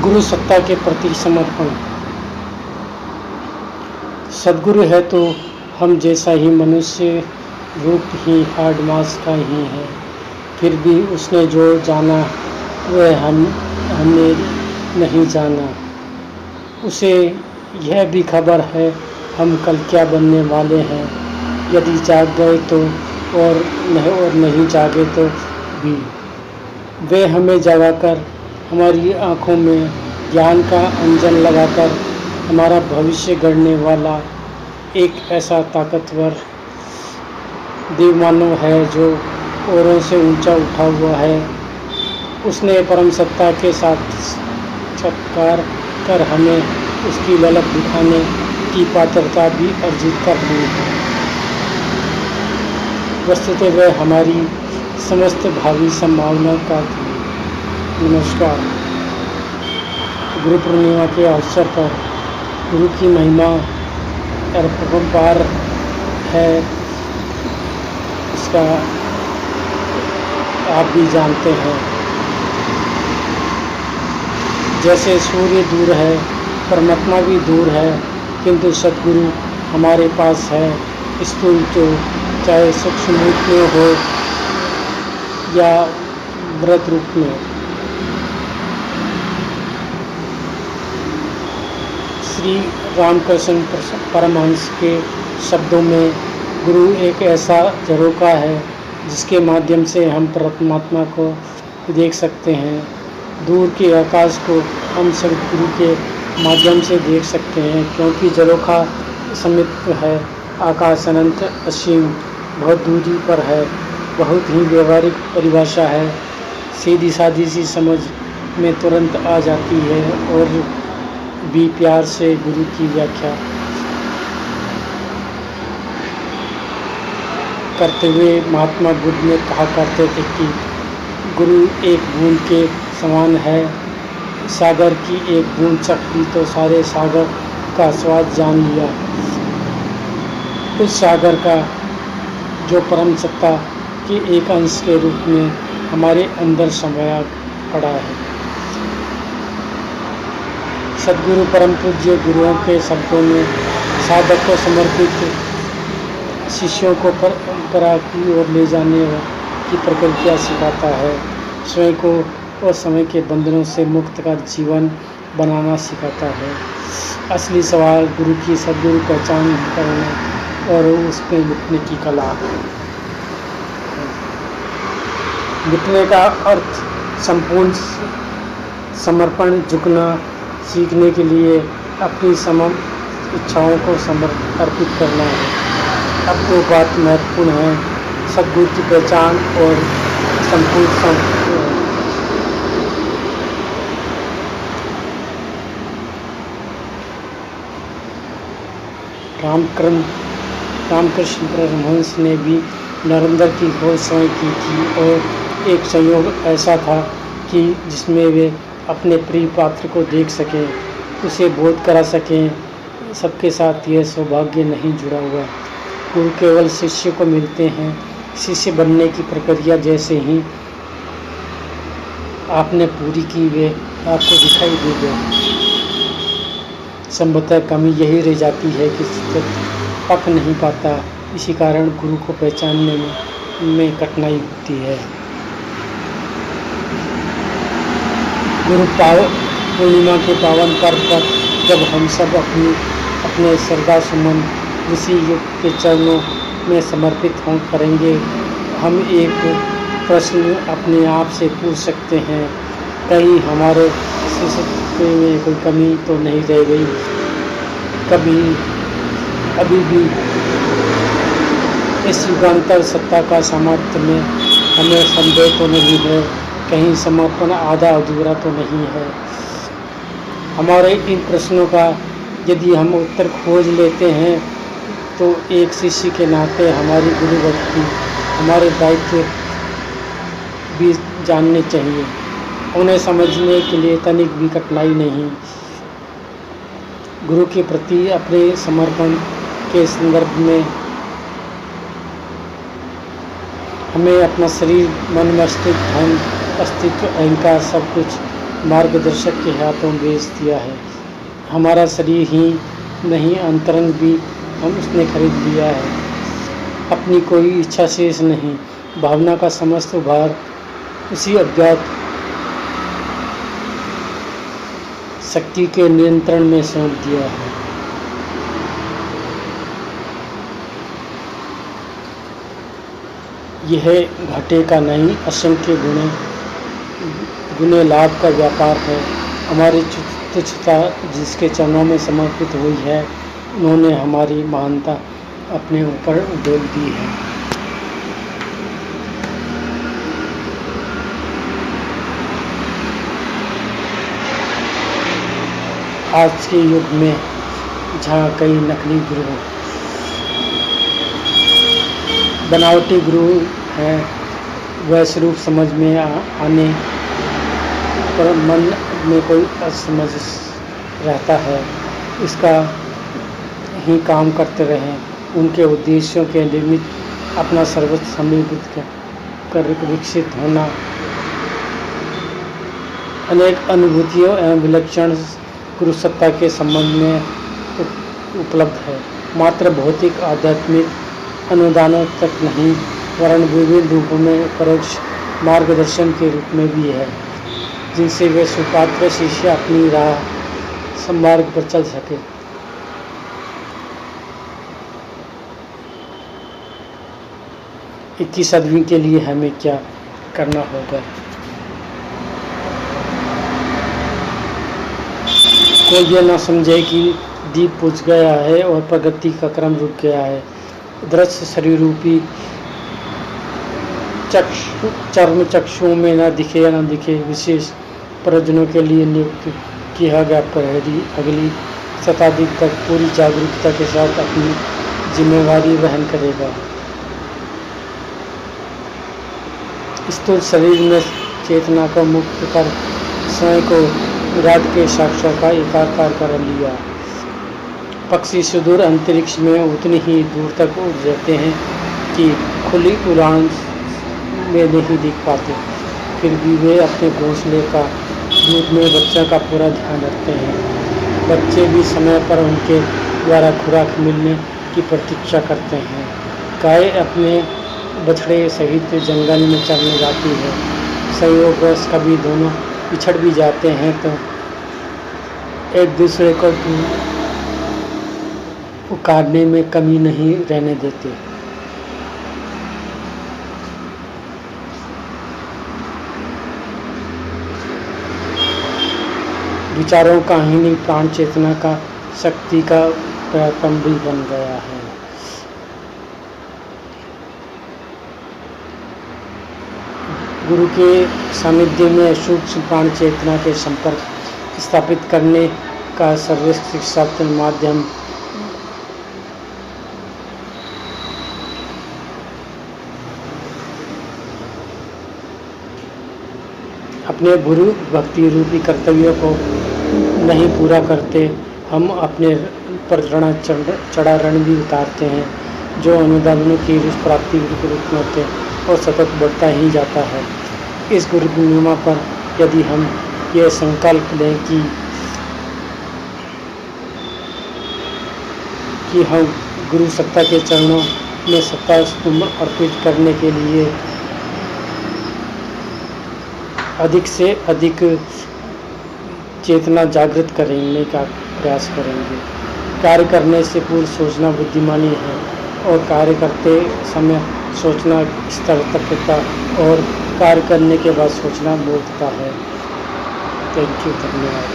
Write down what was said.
गुरु सत्ता के प्रति समर्पण। सद्गुरु है तो हम जैसा ही मनुष्य रूप ही हार्ड मास का ही है, फिर भी उसने जो जाना वह हमने नहीं जाना। उसे यह भी खबर है हम कल क्या बनने वाले हैं, यदि जाग गए तो और नहीं जागे तो भी। वे हमें जगाकर हमारी आँखों में ज्ञान का अंजन लगाकर हमारा भविष्य गढ़ने वाला एक ऐसा ताकतवर देवमानव है जो औरों से ऊंचा उठा हुआ है। उसने परम सत्ता के साथ साक्षात्कार कर हमें उसकी ललक दिखाने की पात्रता भी अर्जित कर ली है। वस्तुतः वह हमारी समस्त भावी संभावना का थी। नमस्कार। गुरु पूर्णिमा के अवसर पर गुरु की महिमा अपरंपार है, इसका आप भी जानते हैं। जैसे सूर्य दूर है, परमात्मा भी दूर है, किंतु सद्गुरु हमारे पास है। स्थूल तो चाहे सूक्ष्म रूप में हो या व्रत रूप में। श्री रामकृष्ण परमहंस के शब्दों में गुरु एक ऐसा झरोखा है जिसके माध्यम से हम परमात्मा को देख सकते हैं। दूर के आकाश को हम सद्गुरु के माध्यम से देख सकते हैं, क्योंकि झरोखा समित है। आकाश अनंत असीम बहुत दूरी पर है। बहुत ही व्यवहारिक परिभाषा है, सीधी सादी सी समझ में तुरंत आ जाती है और भी प्यार से गुरु की व्याख्या करते हुए महात्मा बुद्ध ने कहा करते थे कि गुरु एक बूंद के समान है। सागर की एक बूंद चखी तो सारे सागर का स्वाद जान लिया। उस सागर का जो परम सत्ता के एक अंश के रूप में हमारे अंदर समाया पड़ा है। सद्गुरु परम पूज्य गुरुओं के शब्दों में साधक को समर्पित शिष्यों को परंपरा की ओर ले जाने की प्रक्रिया सिखाता है। स्वयं को और समय के बंधनों से मुक्त का जीवन बनाना सिखाता है। असली सवाल गुरु की सद्गुरु पहचान करना और उसमें लुटने की कला। लुटने का अर्थ संपूर्ण समर्पण, झुकना सीखने के लिए अपनी समम इच्छाओं को अर्पित करना है। अब दो बात महत्वपूर्ण है, सद्गुरु की पहचान और संपूर्ण रामकृष्ण परमहंस ने भी नरेंद्र की खोज स्वयं की थी और एक संयोग ऐसा था कि जिसमें वे अपने प्रिय पात्र को देख सकें, उसे बोध करा सकें। सबके साथ यह सौभाग्य नहीं जुड़ा हुआ। गुरु केवल शिष्य को मिलते हैं। शिष्य बनने की प्रक्रिया जैसे ही आपने पूरी की वे आपको दिखाई देगा। संभवतः कमी यही रह जाती है कि पक नहीं पाता। इसी कारण गुरु को पहचानने में कठिनाई होती है। गुरु पूर्णिमा के पावन पर्व पर जब हम सब अपने श्रद्धा सुमन ऋषि युग के चरणों में समर्पित करेंगे, हम एक प्रश्न अपने आप से पूछ सकते हैं, कहीं हमारे शिष्यत्व में कोई कमी तो नहीं रह गई? अभी भी इस युगांतर सत्ता का सामर्थ्य में हमें संदेह तो नहीं है? कहीं समर्पण आधा अधूरा तो नहीं है? हमारे इन प्रश्नों का यदि हम उत्तर खोज लेते हैं तो एक शिष्य के नाते हमारी गुरु भक्ति, हमारे दायित्व भी जानने चाहिए। उन्हें समझने के लिए तनिक भी कठिनाई नहीं। गुरु के प्रति अपने समर्पण के संदर्भ में हमें अपना शरीर, मन, मस्तिष्क, धन, अस्तित्व, अहंकार सब कुछ मार्गदर्शक के हाथों बेच दिया है। हमारा शरीर ही नहीं, अंतरंग भी हम उसने खरीद लिया है। अपनी कोई इच्छा शेष नहीं, भावना का समस्त उभार उसी अज्ञात शक्ति के नियंत्रण में सौंप दिया है। यह घाटे का नहीं, असंख्य गुने लाभ का व्यापार है। हमारी तुच्छता जिसके चरणों में समर्पित हुई है, उन्होंने हमारी महानता अपने ऊपर उड़ेल दी है। आज के युग में जहाँ कई नकली गुरु, बनावटी गुरु हैं, वह स्वरूप समझ में आने पर मन में कोई असमझ रहता है। इसका ही काम करते रहें। उनके उद्देश्यों के निमित्त अपना सर्वस्व समर्पित कर विकसित होना अनेक अनुभूतियों एवं विलक्षण गुरु सत्ता के संबंध में उपलब्ध है। मात्र भौतिक आध्यात्मिक अनुदानों तक नहीं, वरन विभिन्न रूपों में परोक्ष मार्गदर्शन के रूप में भी है, जिनसे वे सुपात्र शिष्य अपनी राह सम्मार्ग पर चल सके। 21वीं के लिए हमें क्या करना होगा? कोई ये ना समझे कि दीप बुझ गया है और प्रगति का क्रम रुक गया है। दृश्य शरीर रूपी चर्म चक्षुओं में न दिखे विशेष प्रयोजनों के लिए नियुक्त किया गया प्रहरी अगली शताब्दी तक पूरी जागरूकता के साथ अपनी जिम्मेवारी वहन करेगा। स्थूल शरीर में चेतना को मुक्त कर स्वयं को विराट के साक्षर का एकाकार कर लिया। पक्षी सुदूर अंतरिक्ष में उतनी ही दूर तक उड़ जाते हैं कि खुली उड़ान में नहीं दिख पाते, फिर भी वे अपने घोंसले का दूध में बच्चों का पूरा ध्यान रखते हैं। बच्चे भी समय पर उनके द्वारा खुराक मिलने की प्रतीक्षा करते हैं। गाय अपने बछड़े सहित जंगल में चरने जाती है। संयोगवश कभी दोनों पिछड़ भी जाते हैं तो एक दूसरे को पुकारने में कमी नहीं रहने देते। विचारों का ही प्राण चेतना का शक्ति का प्रथम भी बन गया है। गुरु के सानिध्य में सूक्ष्म प्राण चेतना के संपर्क स्थापित करने का सर्वश्रेष्ठ माध्यम अपने गुरु भक्ति रूपी कर्तव्यों को नहीं पूरा करते, हम अपने पर चढ़ा रण भी उतारते हैं जो अनुदानों की प्राप्ति के रूप में होते और सतत बढ़ता ही जाता है। इस गुरु पूर्णिमा पर यदि हम ये संकल्प लें कि हम गुरु सत्ता के चरणों में सत्ता अर्पित करने के लिए अधिक से अधिक चेतना जागृत करने का प्रयास करेंगे। कार्य करने से पूर्व सोचना बुद्धिमानी है और कार्य करते समय सोचना स्थिरता और कार्य करने के बाद सोचना मूर्खता है। थैंक यू, धन्यवाद।